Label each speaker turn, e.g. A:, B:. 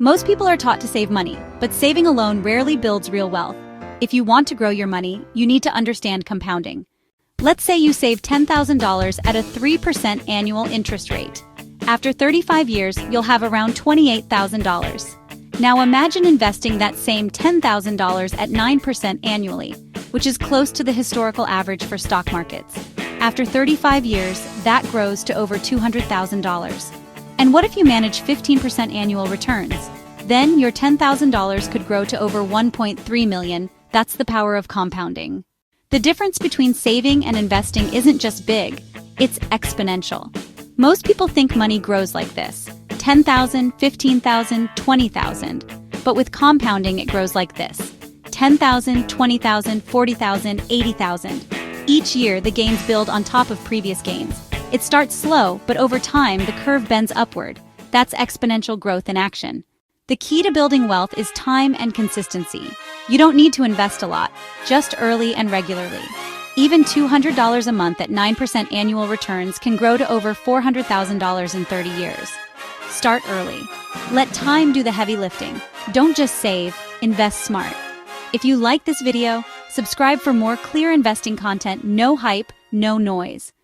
A: Most people are taught to save money, but saving alone rarely builds real wealth. If you want to grow your money, you need to understand compounding. Let's say you save $10,000 at a 3% annual interest rate. After 35 years, you'll have around $28,000. Now imagine investing that same $10,000 at 9% annually, which is close to the historical average for stock markets. After 35 years, that grows to over $200,000. And what if you manage 15% annual returns? Then your $10,000 could grow to over $1.3 million. That's the power of compounding. The difference between saving and investing isn't just big, it's exponential. Most people think money grows like this: 10,000, 15,000, 20,000. But with compounding, it grows like this: 10,000, 20,000, 40,000, 80,000. Each year, the gains build on top of previous gains. It starts slow, but over time, the curve bends upward. That's exponential growth in action. The key to building wealth is time and consistency. You don't need to invest a lot, just early and regularly. Even $200 a month at 9% annual returns can grow to over $400,000 in 30 years. Start early. Let time do the heavy lifting. Don't just save, invest smart. If you like this video, subscribe for more clear investing content, no hype, no noise.